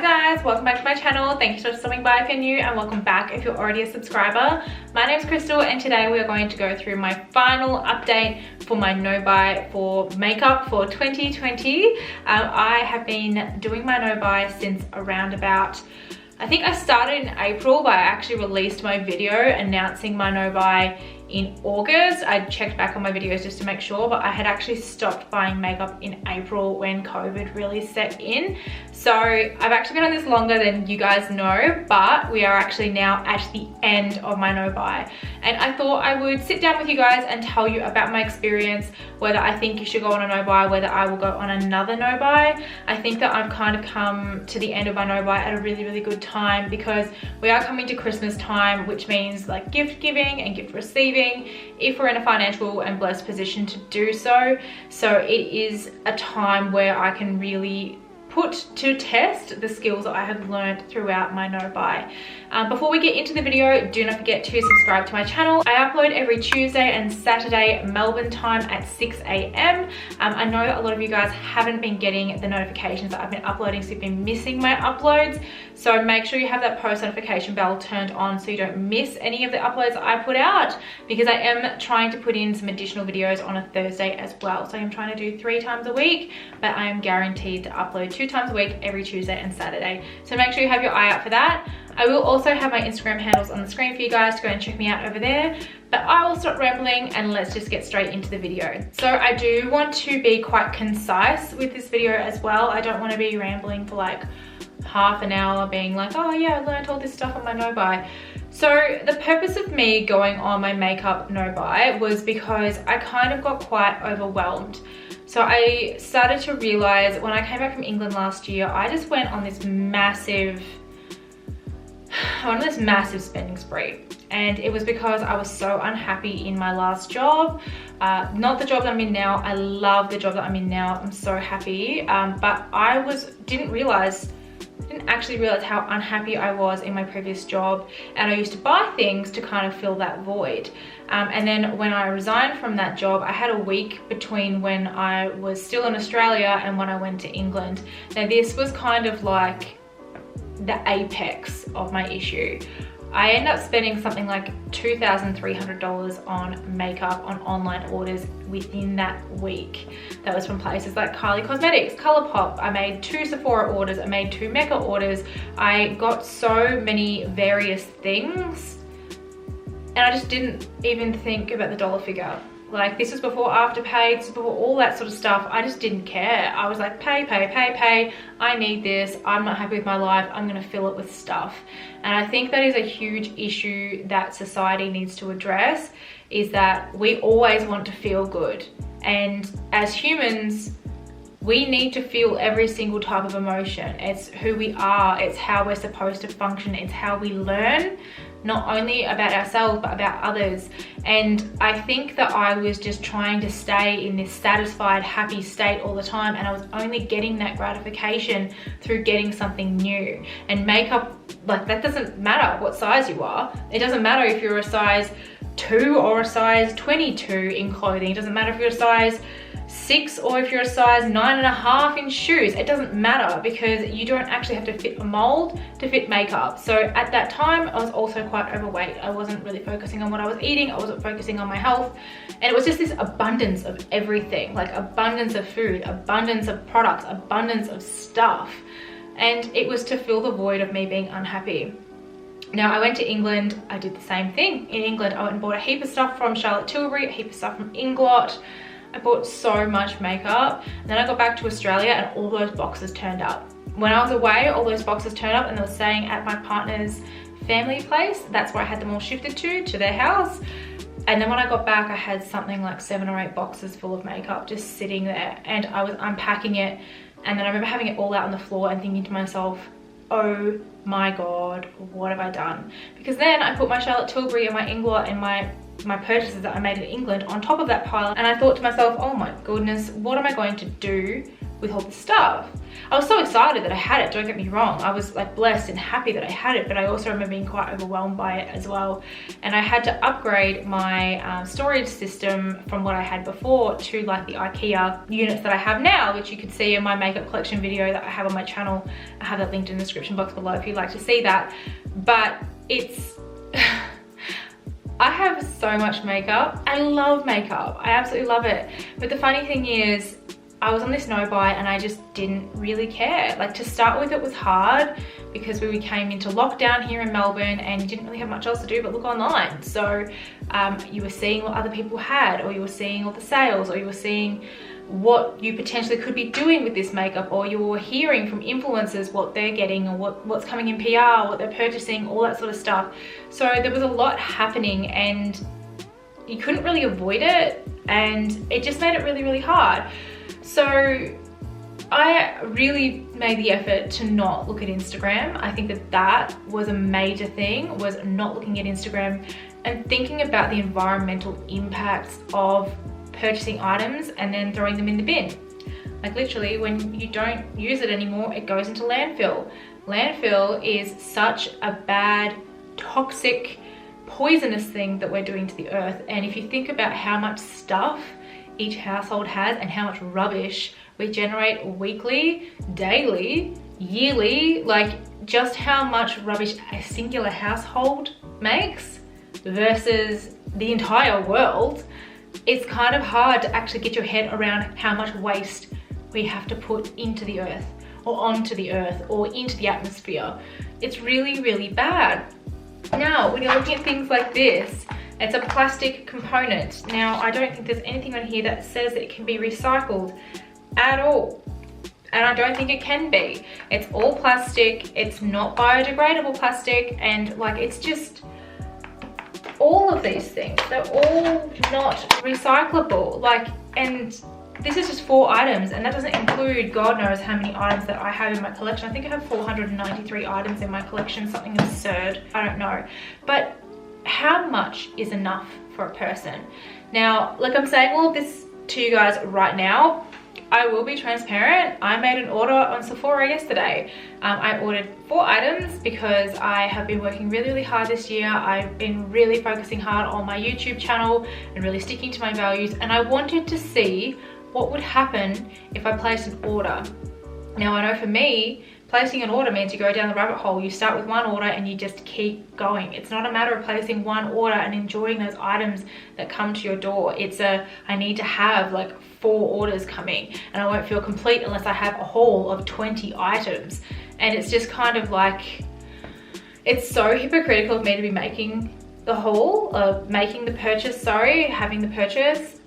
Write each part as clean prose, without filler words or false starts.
guys, welcome back to my channel. Thank you for stopping by if you're new, and welcome back if you're already a subscriber. My name is Crystal, and today we are going to go through my final update for my no-buy for makeup for 2020. I have been doing my no-buy since around about, I think I started in April, but I actually released my video announcing my no-buy in August. I checked back on my videos just to make sure, but I had actually stopped buying makeup in April when COVID really set in. So I've actually been on this longer than you guys know, but we are actually now at the end of my no-buy. And I thought I would sit down with you guys and tell you about my experience, whether I think you should go on a no-buy, whether I will go on another no-buy. I think that I've kind of come to the end of my no-buy at a really, really good time, because we are coming to Christmas time, which means like gift giving and gift receiving, if we're in a financial and blessed position to do so. So it is a time where I can really put to test the skills that I have learned throughout my no-buy. Before we get into the video, do not forget to subscribe to my channel. I upload every Tuesday and Saturday Melbourne time at 6 AM. I know that a lot of you guys haven't been getting the notifications that I've been uploading, so you've been missing my uploads. So make sure you have that post notification bell turned on so you don't miss any of the uploads that I put out, because I am trying to put in some additional videos on a Thursday as well. So I'm trying to do 3 times a week, but I am guaranteed to upload 2 times a week every Tuesday and Saturday. So make sure you have your eye out for that. I will also have my Instagram handles on the screen for you guys to go and check me out over there. But I will stop rambling and let's just get straight into the video. So I do want to be quite concise with this video as well. I don't want to be rambling for like half an hour being like, oh yeah, I learned all this stuff on my no-buy. So the purpose of me going on my makeup no-buy was because I kind of got quite overwhelmed. So I started to realize when I came back from England last year, I just went on this massive spending spree. And it was because I was so unhappy in my last job. Not the job that I'm in now. I love the job that I'm in now. I'm so happy. But I didn't actually realize how unhappy I was in my previous job, and I used to buy things to kind of fill that void. And then when I resigned from that job, I had a week between when I was still in Australia and when I went to England. Now this was kind of like the apex of my issue. I ended up spending something like $2,300 on makeup on online orders within that week. That was from places like Kylie Cosmetics, Colourpop. I made 2 Sephora orders, I made 2 Mecca orders. I got so many various things, and I just didn't even think about the dollar figure. Like, this was before Afterpay, this was before all that sort of stuff. I just didn't care. I was like, pay, pay, pay, pay. I need this. I'm not happy with my life. I'm gonna fill it with stuff. And I think that is a huge issue that society needs to address, is that we always want to feel good. And as humans, we need to feel every single type of emotion. It's who we are. It's how we're supposed to function. It's how we learn, not only about ourselves, but about others. And I think that I was just trying to stay in this satisfied, happy state all the time, and I was only getting that gratification through getting something new. And makeup, like, that doesn't matter what size you are. It doesn't matter if you're a size 2 or a size 22 in clothing. It doesn't matter if you're a size 6 or if you're a size 9.5 in shoes. It doesn't matter, because you don't actually have to fit a mold to fit makeup. So at that time, I was also quite overweight. I wasn't really focusing on what I was eating. I wasn't focusing on my health. And it was just this abundance of everything, like abundance of food, abundance of products, abundance of stuff. And it was to fill the void of me being unhappy. Now I went to England, I did the same thing. In England, I went and bought a heap of stuff from Charlotte Tilbury, a heap of stuff from Inglot. I bought so much makeup. And then I got back to Australia and all those boxes turned up. When I was away, all those boxes turned up, and they were staying at my partner's family place. That's where I had them all shifted to their house. And then when I got back, I had something like 7 or 8 boxes full of makeup just sitting there, and I was unpacking it. And then I remember having it all out on the floor and thinking to myself, oh my God, what have I done? Because then I put my Charlotte Tilbury and my Inglot and my my purchases that I made in England on top of that pile, and I thought to myself, oh my goodness, what am I going to do with all this stuff? I was so excited that I had it, don't get me wrong. I was like blessed and happy that I had it, but I also remember being quite overwhelmed by it as well. And I had to upgrade my storage system from what I had before to like the IKEA units that I have now, which you could see in my makeup collection video that I have on my channel. I have that linked in the description box below if you'd like to see that. But it's I have so much makeup. I love makeup, I absolutely love it. But the funny thing is, I was on this no buy and I just didn't really care. Like, to start with, it was hard because we came into lockdown here in Melbourne and you didn't really have much else to do but look online. So you were seeing what other people had, or you were seeing all the sales, or you were seeing what you potentially could be doing with this makeup, or you were hearing from influencers what they're getting, or what's coming in PR, what they're purchasing, all that sort of stuff. So there was a lot happening and you couldn't really avoid it, and it just made it really, really hard. So I really made the effort to not look at Instagram. I think that that was a major thing, was not looking at Instagram and thinking about the environmental impacts of purchasing items and then throwing them in the bin. Like, literally, when you don't use it anymore, it goes into landfill. Landfill is such a bad, toxic, poisonous thing that we're doing to the earth. And if you think about how much stuff each household has and how much rubbish we generate weekly, daily, yearly, like just how much rubbish a singular household makes versus the entire world, it's kind of hard to actually get your head around how much waste we have to put into the earth, or onto the earth, or into the atmosphere. It's really, really bad. Now, when you're looking at things like this, it's a plastic component. Now, I don't think there's anything on here that says that it can be recycled at all. And I don't think it can be. It's all plastic, it's not biodegradable plastic, and like, it's just, all of these things, they're all not recyclable. Like, and this is just 4 items, and that doesn't include God knows how many items that I have in my collection. I think I have 493 items in my collection, something absurd, I don't know. But how much is enough for a person? Now, like, I'm saying all of this to you guys right now, I will be transparent. I made an order on Sephora yesterday. I ordered 4 items because I have been working really, really hard this year. I've been really focusing hard on my YouTube channel and really sticking to my values, and I wanted to see what would happen if I placed an order. Now, I know for me, placing an order means you go down the rabbit hole. You start with one order and you just keep going. It's not a matter of placing one order and enjoying those items that come to your door. It's a, I need to have like 4 orders coming, and I won't feel complete unless I have a haul of 20 items. And it's just kind of like, it's so hypocritical of me to be making the haul, making the purchase, sorry, having the purchase,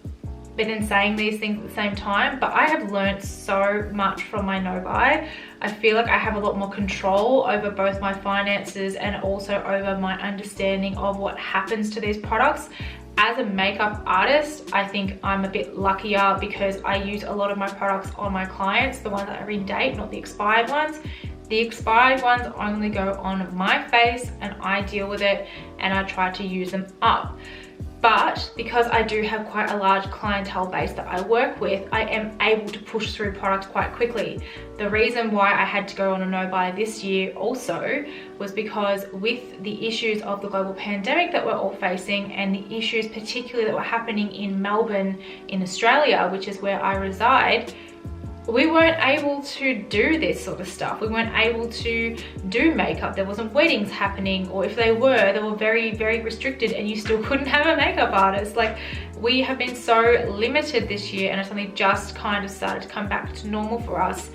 but then saying these things at the same time. But I have learned so much from my no buy. I feel like I have a lot more control over both my finances and also over my understanding of what happens to these products. As a makeup artist, I think I'm a bit luckier because I use a lot of my products on my clients, the ones that are in date, not the expired ones. The expired ones only go on my face and I deal with it and I try to use them up. But because I do have quite a large clientele base that I work with, I am able to push through products quite quickly. The reason why I had to go on a no buy this year also was because with the issues of the global pandemic that we're all facing, and the issues particularly that were happening in Melbourne in Australia, which is where I reside, we weren't able to do this sort of stuff. We weren't able to do makeup. There wasn't weddings happening, or if they were very, very restricted, and you still couldn't have a makeup artist. Like, we have been so limited this year, and it's only just kind of started to come back to normal for us,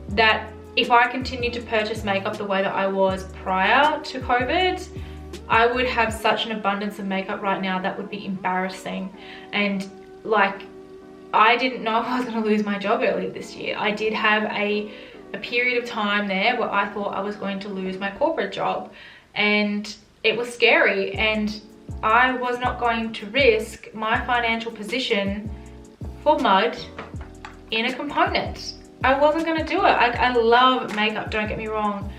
that if I continued to purchase makeup the way that I was prior to COVID, I would have such an abundance of makeup right now that would be embarrassing. And like, I didn't know if I was going to lose my job earlier this year. I did have a period of time there where I thought I was going to lose my corporate job, and it was scary, and I was not going to risk my financial position for mud in a component. I wasn't going to do it. I love makeup, don't get me wrong,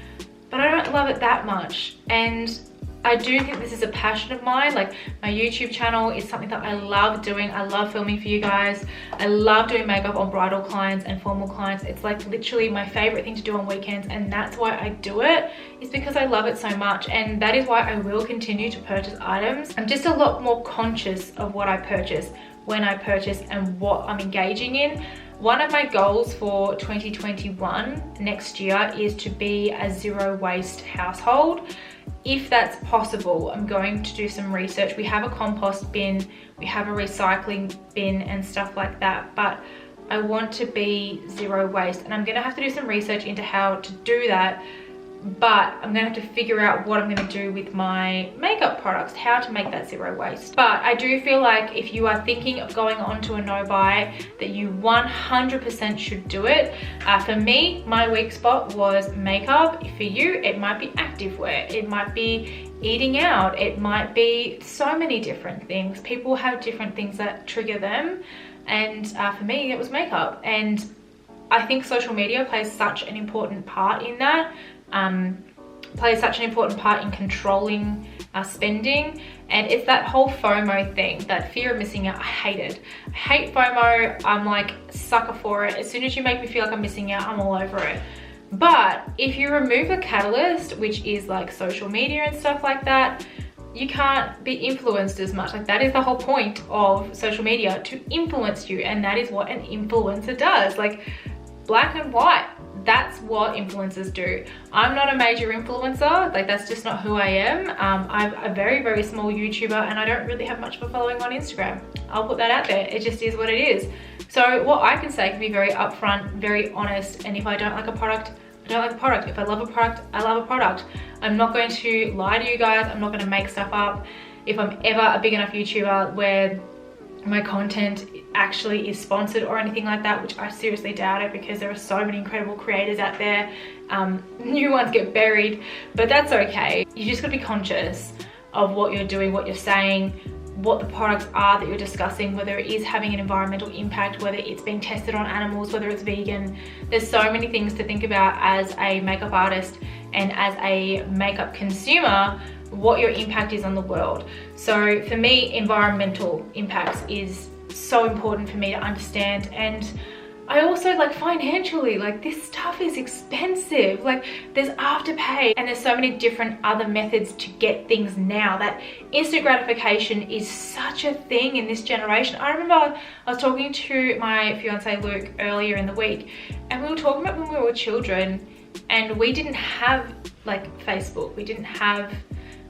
but I don't love it that much. And I do think this is a passion of mine. Like, my YouTube channel is something that I love doing. I love filming for you guys. I love doing makeup on bridal clients and formal clients. It's like literally my favorite thing to do on weekends, and that's why I do it, is because I love it so much. And that is why I will continue to purchase items. I'm just a lot more conscious of what I purchase, when I purchase, and what I'm engaging in. One of my goals for 2021 next year is to be a zero waste household. If that's possible, I'm going to do some research. We have a compost bin, we have a recycling bin and stuff like that, but I want to be zero waste, and I'm gonna have to do some research into how to do that. But I'm gonna have to figure out what I'm gonna do with my makeup products, how to make that zero waste. But I do feel like if you are thinking of going on to a no buy, that you 100% should do it. For me, my weak spot was makeup. For you, it might be activewear, it might be eating out, it might be so many different things. People have different things that trigger them, and for me, it was makeup. And I think social media plays such an important part in that. Plays such an important part in controlling spending, and it's that whole FOMO thing, that fear of missing out. I hate it. I hate FOMO. I'm like sucker for it. As soon as you make me feel like I'm missing out, I'm all over it. But if you remove a catalyst, which is like social media and stuff like that, you can't be influenced as much. Like, that is the whole point of social media, to influence you, and that is what an influencer does. Like, black and white. That's what influencers do. I'm not a major influencer, like that's just not who I am. I'm a very, very small YouTuber, and I don't really have much of a following on Instagram. I'll put that out there. It just is what it is. So what I can say can be very upfront, very honest, and if I don't like a product, I don't like a product. If I love a product, I love a product. I'm not going to lie to you guys. I'm not going to make stuff up. If I'm ever a big enough YouTuber where my content actually is sponsored or anything like that, which I seriously doubt it, because there are so many incredible creators out there. New ones get buried, but that's okay. You just gotta be conscious of what you're doing, what you're saying, what the products are that you're discussing, whether it is having an environmental impact, whether it's being tested on animals, whether it's vegan. There's so many things to think about as a makeup artist and as a makeup consumer, what your impact is on the world. So for me, environmental impacts is so important for me to understand. And I also, like, financially, like, this stuff is expensive. Like, there's afterpay, and there's so many different other methods to get things now. That instant gratification is such a thing in this generation. I remember I was talking to my fiance Luke earlier in the week, and we were talking about when we were children, and we didn't have like Facebook. We didn't have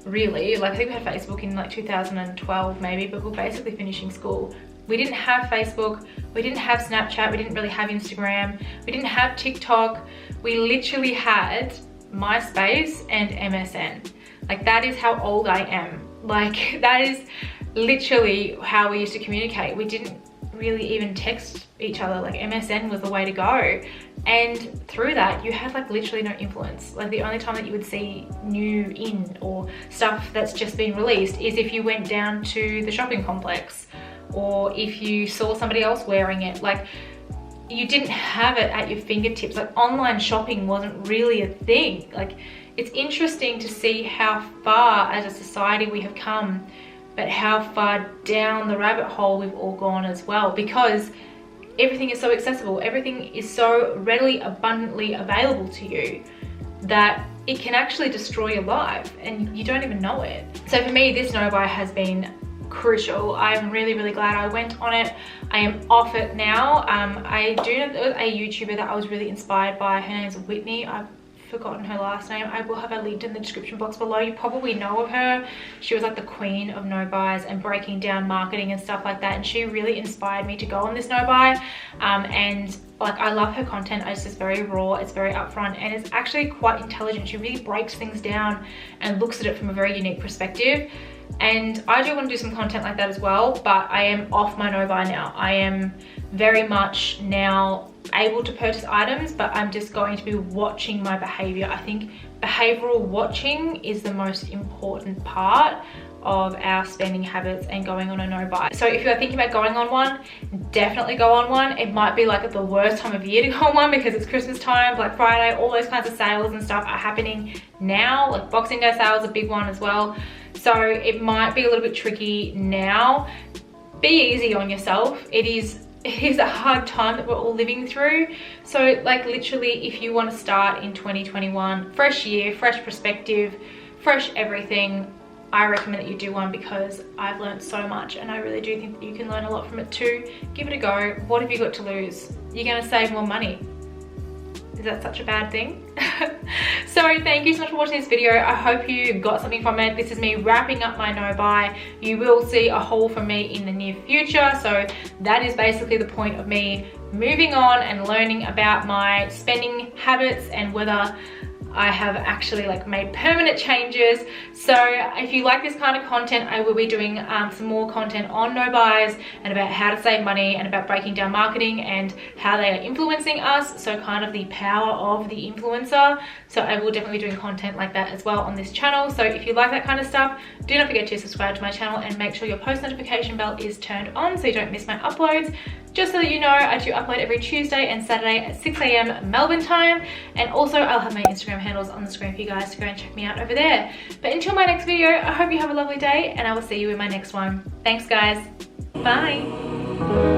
really, like, I think we had Facebook in like 2012 maybe, but we're basically finishing school. We didn't have Facebook, we didn't have Snapchat, we didn't really have Instagram, we didn't have TikTok. We literally had MySpace and MSN. Like, that is how old I am. Like, that is literally how we used to communicate. We didn't really even text each other. Like, MSN was the way to go. And through that, you had like literally no influence. Like, the only time that you would see new in or stuff that's just been released is if you went down to the shopping complex, or if you saw somebody else wearing it. Like, you didn't have it at your fingertips. Like, online shopping wasn't really a thing. Like, it's interesting to see how far as a society we have come, but how far down the rabbit hole we've all gone as well, because everything is so accessible, everything is so readily, abundantly available to you, that it can actually destroy your life and you don't even know it. So for me, this no buy has been crucial. I'm really, really glad I went on it. I am off it now. I do know there was a YouTuber that I was really inspired by. Her name's Whitney. I've forgotten her last name. I will have her linked in the description box below. You probably know of her. She was like the queen of no buys and breaking down marketing and stuff like that, and she really inspired me to go on this no buy. And like, I love her content. It's just very raw, it's very upfront, and it's actually quite intelligent. She really breaks things down and looks at it from a very unique perspective. And I do want to do some content like that as well, but I am off my no buy now. I am very much now able to purchase items, but I'm just going to be watching my behavior. I think behavioral watching is the most important part of our spending habits and going on a no buy. So if you're thinking about going on one, definitely go on one. It might be like the worst time of year to go on one because it's Christmas time, Black Friday, all those kinds of sales and stuff are happening now. Like Boxing Day sales, a big one as well. So it might be a little bit tricky now. Be easy on yourself. It is a hard time that we're all living through. So like literally, if you want to start in 2021, fresh year, fresh perspective, fresh everything, I recommend that you do one because I've learned so much and I really do think that you can learn a lot from it too. Give it a go. What have you got to lose? You're going to save more money. Is that such a bad thing? So thank you so much for watching this video. I hope you got something from it. This is me wrapping up my no buy. You will see a haul from me in the near future. So that is basically the point of me moving on and learning about my spending habits and whether I have actually like made permanent changes. So if you like this kind of content, I will be doing some more content on no buys and about how to save money and about breaking down marketing and how they are influencing us. So kind of the power of the influencer. So I will definitely be doing content like that as well on this channel. So if you like that kind of stuff, do not forget to subscribe to my channel and make sure your post notification bell is turned on so you don't miss my uploads. Just so that you know, I do upload every Tuesday and Saturday at 6 AM Melbourne time. And also I'll have my Instagram handles on the screen for you guys to go and check me out over there. But until my next video, I hope you have a lovely day and I will see you in my next one. Thanks guys. Bye.